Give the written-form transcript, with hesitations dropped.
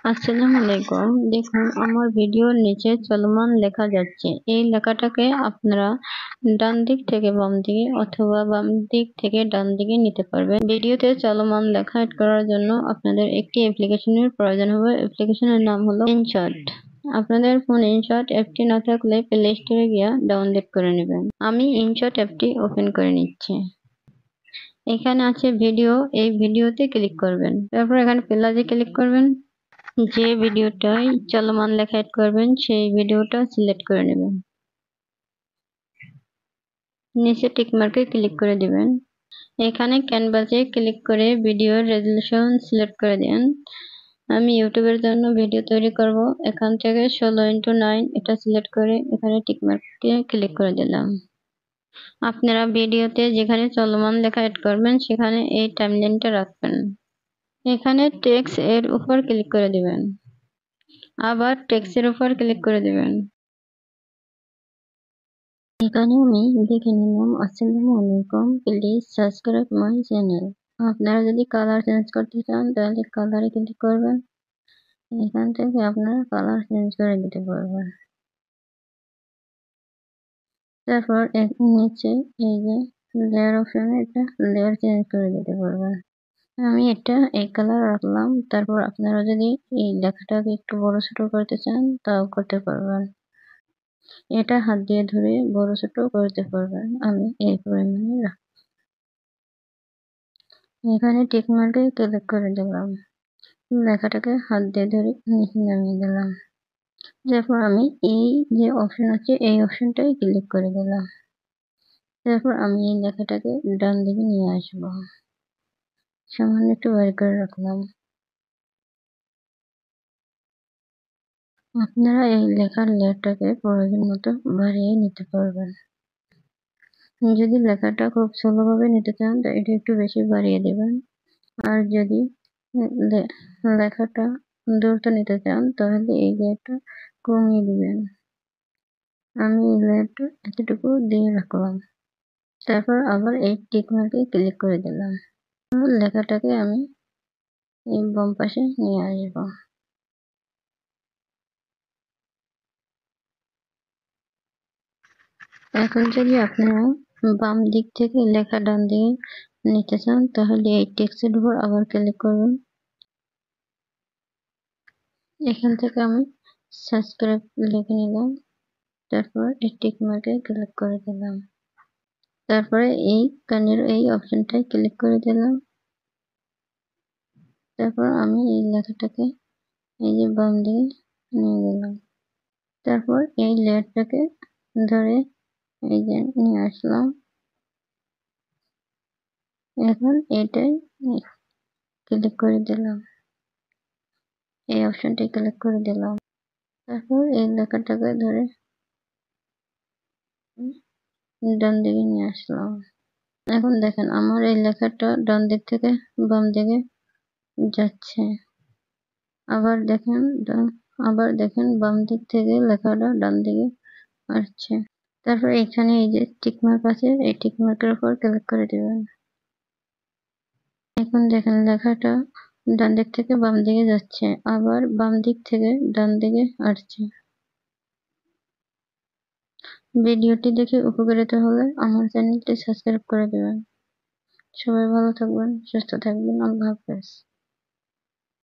আসসালামু আলাইকুম। দেখুন আমার ভিডিওর নিচে চলমান লেখা যাচ্ছে। এই লেখাটাকে আপনারা ডান দিক থেকে বাম দিকে অথবা বাম দিক থেকে ডান দিকে নিতে পারবেন। ভিডিওতে চলমান লেখা এড করার জন্য আপনাদের একটি অ্যাপ্লিকেশনের প্রয়োজন হবে। অ্যাপ্লিকেশনের নাম হলো ইনশট। আপনাদের ফোন ইনশট অ্যাপটি না থাকলে প্লে স্টোরে গিয়ে ডাউনলোড করে নেবেন। আমি ইনশট অ্যাপটি ওপেন করে নিচ্ছি। এখানে আছে ভিডিও, এই ভিডিওতে ক্লিক করবেন। তারপর এখানে প্লাসে ক্লিক করবেন। যে ভিডিওটায় চলমান লেখা এড করবেন সেই ভিডিওটা সিলেক্ট করে নেবেন। নিচে টিক মার্কে ক্লিক করে দিবেন। এখানে ক্যানভাসে ক্লিক করে ভিডিওর রেজুলেশন সিলেক্ট করে দিন। আমি ইউটিউবের জন্য ভিডিও তৈরি করব। এখান থেকে 16:9 এটা সিলেক্ট করে এখানে টিক মার্কে ক্লিক করে দিলাম। আপনারা ভিডিওতে যেখানে চলমান লেখা এড করবেন সেখানে এই টাইমলাইনটা রাখবেন। এখানে টেক্সট এর উপর ক্লিক করে দিবেন। আবার টেক্সটের উপর ক্লিক করে দিবেন। এখানে আমি লিখে নিলাম আসসালামু আলাইকুম, প্লিজ সাবস্ক্রাইব মাই চ্যানেল। আপনারা যদি কালার চেঞ্জ করতে চান তাহলে কালারে ক্লিক করবেন। এখান থেকে আপনারা কালার চেঞ্জ করে দিতে পারবেন। তারপর নিচে এই যে লেয়ার অপশন, এটা লেয়ার চেঞ্জ করে দিতে পারবেন। আমি এটা এই কালার রাখলাম। তারপর আপনারা যদি এই লেখাটাকে একটু বড় ছোট করতে চান তাও করতে পারবেন। এটা হাত দিয়ে ধরে বড় ছোট করতে পারবেন। আমি এই পরিমাণে রাখি। এখানে টিক মার্কে ক্লিক করে দিলাম। লেখাটাকে হাত দিয়ে ধরে নিচে নামিয়ে দিলাম। তারপর আমি এই যে অপশন আছে এই অপশনটাই ক্লিক করে দিলাম। তারপর আমি এই লেখাটাকে ডান দিকে নিয়ে আসবো। সামান্য একটু বের করে রাখলাম। আপনারা এই লেখার লেয়ারটাকে প্রয়োজন মতো বাড়িয়ে নিতে পারবেন। যদি লেখাটা খুব স্লোভাবে নিতে চান তো এটা একটু বেশি বাড়িয়ে দেবেন। আর যদি লেখাটা দ্রুত নিতে চান তাহলে এই লেয়ারটা কমিয়ে দিবেন। আমি এই লেয়ারটা এতটুকু দিয়ে রাখলাম। তারপর আবার এই টিক মার্কে ক্লিক করে দিলাম। লেখাটাকে আমি এই বাম পাশে নিয়ে আসবো। এখন যদি আপনারা বাম দিক থেকে লেখা ডান দিকে নিতে চান তাহলে এই টেক্সটের উপর আবার ক্লিক করবেন। এখান থেকে আমি সাবস্ক্রাইব লিখে নিলাম। তারপর এই টিক মার্কে ক্লিক করে দিলাম। তারপরে এই কানের এই অপশনটায় ক্লিক করে দিলাম। তারপর আমি এই লেখাটাকে এই যে বাম দিকে নিয়ে গেলাম। তারপর এই লেয়ারটাকে ধরে এই যে নিয়ে আসলাম। এখন এটাই ক্লিক করে দিলাম। এই অপশনটাই ক্লিক করে দিলাম। তারপর এই লেখাটাকে ধরে ডান দিকে নিয়ে আসলাম। এখন দেখেন আমার এই লেখাটা ডান দিক থেকে বাম দিকে যাচ্ছে। আবার দেখেন বাম দিক থেকে লেখাটা ডান দিকে আসছে। তারপর এখানে এই যে টিক মার্ক আছে এই টিক মার্কের উপর ক্লিক করে দিবেন। এখন দেখেন লেখাটা ডান দিক থেকে বাম দিকে যাচ্ছে, আবার বাম দিক থেকে ডান দিকে আসছে। ভিডিওটি দেখে উপকৃত হলে আমার চ্যানেলটি সাবস্ক্রাইব করে দেবেন। সবাই ভালো থাকবেন, সুস্থ থাকবেন। আল্লাহ হাফেজ।